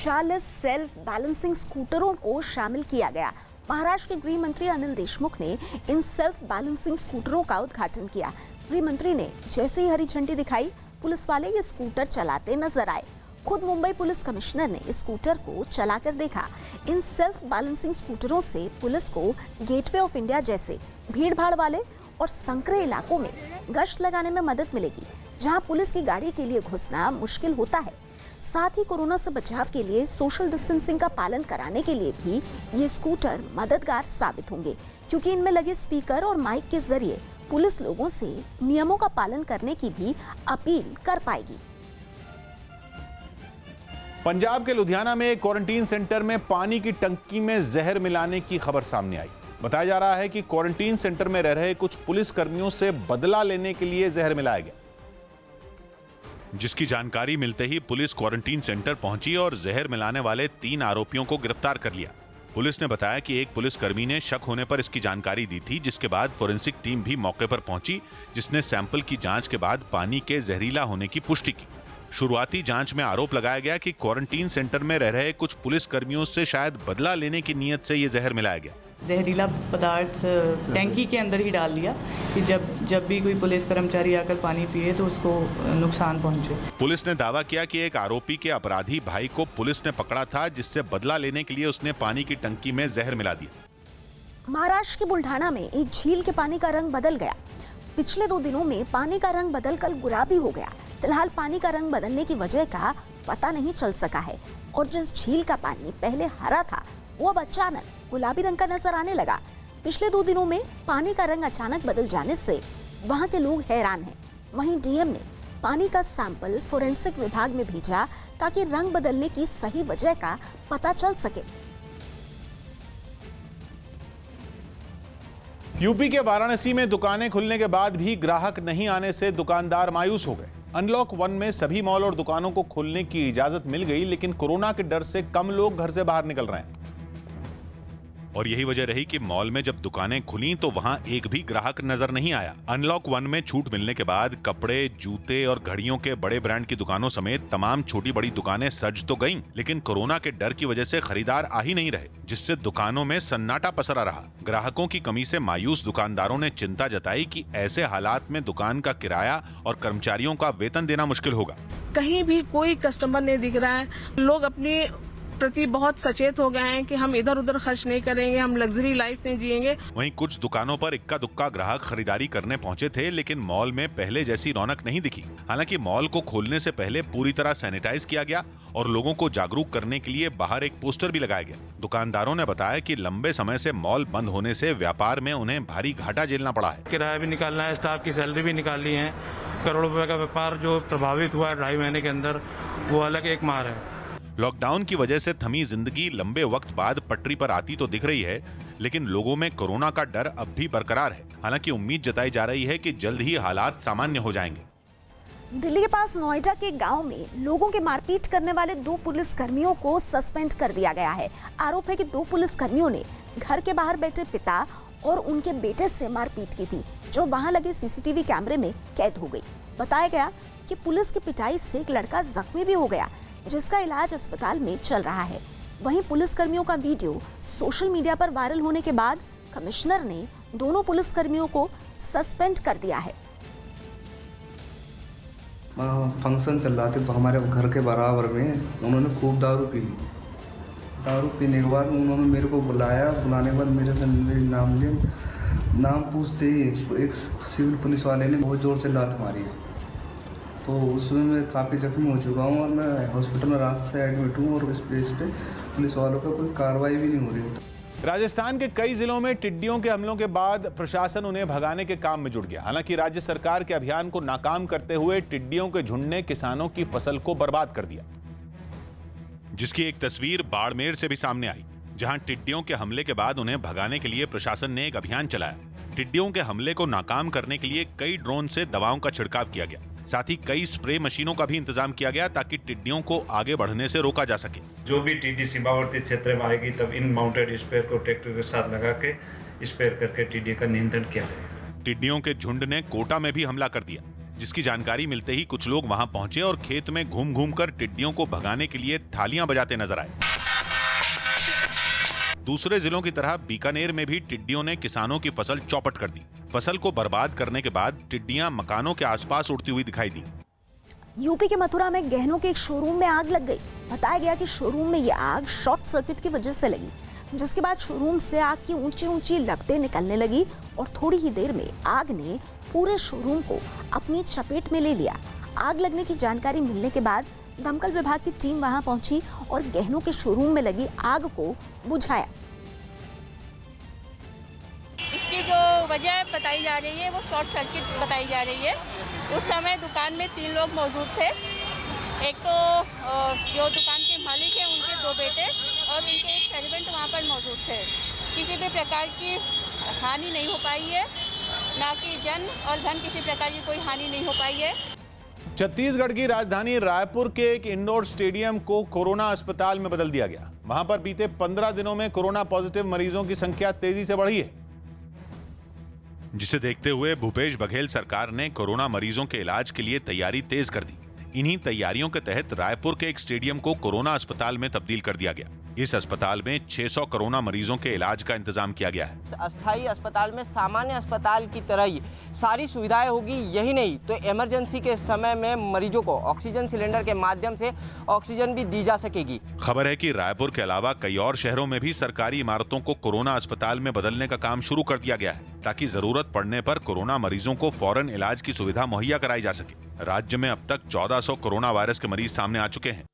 40 self balancing स्कूटरों को शामिल किया गया। महाराष्ट्र के गृह मंत्री अनिल देशमुख ने इन सेल्फ बैलेंसिंग स्कूटरों का उद्घाटन किया। गृह मंत्री ने जैसे ही हरी झंडी दिखाई, पुलिस वाले ये स्कूटर चलाते नजर आए। खुद मुंबई पुलिस कमिश्नर ने इस स्कूटर को चलाकर देखा। इन सेल्फ बैलेंसिंग स्कूटरों से पुलिस को गेटवे ऑफ इंडिया जैसे भीड़-भाड़ वाले और संकरे इलाकों में गश्त लगाने में मदद मिलेगी, जहां पुलिस की गाड़ी के लिए घुसना मुश्किल होता है। साथ ही कोरोना से बचाव के लिए सोशल डिस्टेंसिंग का पालन कराने के लिए भी ये स्कूटर मददगार साबित होंगे, क्योंकि इनमें लगे स्पीकर और माइक के जरिए पुलिस लोगों से नियमों का पालन करने की भी अपील कर पाएगी। पंजाब के लुधियाना में एक क्वारंटीन सेंटर में पानी की टंकी में जहर मिलाने की खबर सामने आई। बताया जा रहा है कि क्वारंटीन सेंटर में रह रहे कुछ पुलिस कर्मियों से बदला लेने के लिए जहर मिलाया गया, जिसकी जानकारी मिलते ही पुलिस क्वारंटीन सेंटर पहुंची और जहर मिलाने वाले 3 आरोपियों को गिरफ्तार कर लिया। पुलिस ने बताया कि एक पुलिसकर्मी ने शक होने पर इसकी जानकारी दी थी, जिसके बाद फोरेंसिक टीम भी मौके पर पहुंची, जिसने सैंपल की जांच के बाद पानी के जहरीला होने की पुष्टि की। शुरुआती जांच में आरोप लगाया गया कि क्वारंटीन सेंटर में रह रहे कुछ पुलिस कर्मियों से शायद बदला लेने की नीयत से ये जहर मिलाया गया। जहरीला पदार्थ टैंकी के अंदर ही डाल दिया कि जब भी कोई पुलिस कर्मचारी आकर पानी पिए तो उसको नुकसान पहुंचे। पुलिस ने दावा किया कि एक आरोपी के अपराधी भाई को पुलिस ने पकड़ा था, जिससे बदला लेने के लिए उसने पानी की टंकी में जहर मिला दिया। महाराष्ट्र के बुल्ढाना में एक झील के पानी का रंग बदल गया। पिछले 2 दिनों में पानी का रंग बदलकर गुलाबी हो गया। फिलहाल पानी का रंग बदलने की वजह का पता नहीं चल सका है और जिस झील का पानी पहले हरा था, वो अब अचानक गुलाबी रंग का नजर आने लगा। पिछले 2 दिनों में पानी का रंग अचानक बदल जाने से वहां के लोग हैरान हैं। वहीं डीएम ने पानी का सैंपल फोरेंसिक विभाग में भेजा ताकि रंग बदलने की सही वजह का पता चल सके। यूपी के वाराणसी में दुकानें खुलने के बाद भी ग्राहक नहीं आने से दुकानदार मायूस हो गए। अनलॉक 1 में सभी मॉल और दुकानों को खोलने की इजाजत मिल गई, लेकिन कोरोना के डर से कम लोग घर से बाहर निकल रहे हैं। और यही वजह रही कि मॉल में जब दुकानें खुली तो वहां एक भी ग्राहक नजर नहीं आया। अनलॉक 1 में छूट मिलने के बाद कपड़े, जूते और घड़ियों के बड़े ब्रांड की दुकानों समेत तमाम छोटी बड़ी दुकानें सज तो गईं, लेकिन कोरोना के डर की वजह से खरीदार आ ही नहीं रहे, जिससे दुकानों में सन्नाटा पसरा रहा। ग्राहकों की कमी से मायूस दुकानदारों ने चिंता जताई कि ऐसे हालात में दुकान का किराया और कर्मचारियों का वेतन देना मुश्किल होगा। कहीं भी कोई कस्टमर नहीं दिख रहा है। लोग अपनी प्रति बहुत सचेत हो गए हैं कि हम इधर उधर खर्च नहीं करेंगे, हम लग्जरी लाइफ नहीं जिएंगे। वहीं कुछ दुकानों पर इक्का दुक्का ग्राहक खरीदारी करने पहुंचे थे, लेकिन मॉल में पहले जैसी रौनक नहीं दिखी। हालांकि मॉल को खोलने से पहले पूरी तरह सैनिटाइज किया गया और लोगों को जागरूक करने के लिए बाहर एक पोस्टर भी लगाया गया। दुकानदारों ने बताया कि लंबे समय से मॉल बंद होने से व्यापार में उन्हें भारी घाटा झेलना पड़ा है। किराया भी निकालना है, स्टाफ की सैलरी भी निकालनी है। करोड़ों रुपए का व्यापार जो प्रभावित हुआ है 2.5 महीने के अंदर, वो अलग एक मार है। लॉकडाउन की वजह से थमी जिंदगी लंबे वक्त बाद पटरी पर आती तो दिख रही है, लेकिन लोगों में कोरोना का डर अब भी बरकरार है। हालांकि उम्मीद जताई जा रही है कि जल्द ही हालात सामान्य हो जाएंगे। दिल्ली के पास नोएडा के गांव में लोगों के मारपीट करने वाले 2 पुलिस कर्मियों को सस्पेंड कर दिया गया है। आरोप है कि 2 पुलिस कर्मियों ने घर के बाहर बैठे पिता और उनके बेटे से मारपीट की थी, जो वहां लगे सीसीटीवी कैमरे में कैद हो गई। बताया गया कि पुलिस की पिटाई से एक लड़का जख्मी भी हो गया, जिसका इलाज अस्पताल में चल रहा है। वहीं पुलिसकर्मियों का वीडियो सोशल मीडिया पर वायरल होने के बाद कमिश्नर ने दोनों पुलिसकर्मियों को सस्पेंड कर दिया है। फंक्शन चल रहा था हमारे घर के बराबर में, उन्होंने खूब दारू पी ली। दारू पीने के बाद उन्होंने मेरे को बुलाया। बुलाने के बाद मेरे से नाम लिया। नाम पूछते ही एक सिविल पुलिस वाले ने बहुत ज़ोर से लात मारी, तो उसमें मैं काफ़ी जख्मी हो चुका हूँ और मैं हॉस्पिटल में रात से एडमिट हूँ और इस प्लेस पे पुलिस वालों का कोई कार्रवाई भी नहीं हो रही। राजस्थान के कई जिलों में टिड्डियों के हमलों के बाद प्रशासन उन्हें भगाने के काम में जुट गया। हालांकि राज्य सरकार के अभियान को नाकाम करते हुए टिड्डियों के झुंड ने किसानों की फसल को बर्बाद कर दिया, जिसकी एक तस्वीर बाड़मेर से भी सामने आई, जहां टिड्डियों के हमले के बाद उन्हें भगाने के लिए प्रशासन ने एक अभियान चलाया। टिड्डियों के हमले को नाकाम करने के लिए कई ड्रोन से दवाओं का छिड़काव किया गया। साथ ही कई स्प्रे मशीनों का भी इंतजाम किया गया ताकि टिड्डियों को आगे बढ़ने से रोका जा सके। जो भी टिड्डी सीमावर्ती क्षेत्र में आएगी तब इन माउंटेड स्प्रेयर को ट्रैक्टर के साथ लगा के स्प्रे करके टिड्डी का नियंत्रण किया जाएगा। टिड्डियों के झुंड ने कोटा में भी हमला कर दिया। जिसकी जानकारी मिलते ही कुछ लोग वहां पहुंचे और खेत में घूम घूम कर टिड्डियों को भगाने के लिए थालियां बजाते नजर आए। दूसरे जिलों की तरह बीकानेर में भी टिड्डियों ने किसानों की फसल चौपट कर दी। फसल को बर्बाद करने के बाद टिड्डियां मकानों के आसपास उड़ती हुई दिखाई दी। यूपी के मथुरा में गहनों के एक शोरूम में आग लग गई। बताया गया कि शोरूम में यह आग शॉर्ट सर्किट की वजह से लगी, जिसके बाद शोरूम से आग की ऊंची ऊंची लपटें निकलने लगी और थोड़ी ही देर में आग ने पूरे शोरूम को अपनी चपेट में ले लिया। आग लगने की जानकारी मिलने के बाद दमकल विभाग की टीम वहां पहुंची और गहनों के शोरूम में लगी आग को बुझाया। इसकी जो वजह बताई जा रही है वो शॉर्ट सर्किट बताई जा रही है। उस समय दुकान में 3 लोग मौजूद थे। एक तो जो दुकान के मालिक हैं उनके 2 बेटे और उनके एक सर्वेंट वहाँ पर मौजूद थे। किसी भी प्रकार की हानि नहीं हो पाई है, ना कि जन और धन किसी प्रकार की कोई हानि नहीं हो पाई है। छत्तीसगढ़ की राजधानी रायपुर के एक इंडोर स्टेडियम को कोरोना अस्पताल में बदल दिया गया। वहां पर बीते 15 दिनों में कोरोना पॉजिटिव मरीजों की संख्या तेजी से बढ़ी है, जिसे देखते हुए भूपेश बघेल सरकार ने कोरोना मरीजों के इलाज के लिए तैयारी तेज कर दी। इन्हीं तैयारियों के तहत रायपुर के एक स्टेडियम को कोरोना अस्पताल में तब्दील कर दिया गया। इस अस्पताल में 600 कोरोना मरीजों के इलाज का इंतजाम किया गया है। अस्थायी अस्पताल में सामान्य अस्पताल की तरह ही सारी सुविधाएं होगी। यही नहीं तो इमरजेंसी के समय में मरीजों को ऑक्सीजन सिलेंडर के माध्यम से ऑक्सीजन भी दी जा सकेगी। खबर है कि रायपुर के अलावा कई और शहरों में भी सरकारी इमारतों को कोरोना अस्पताल में बदलने का काम शुरू कर दिया गया है, ताकि जरूरत पड़ने पर कोरोना मरीजों को फौरन इलाज की सुविधा मुहैया कराई जा सके। राज्य में अब तक 1400 कोरोना वायरस के मरीज सामने आ चुके हैं।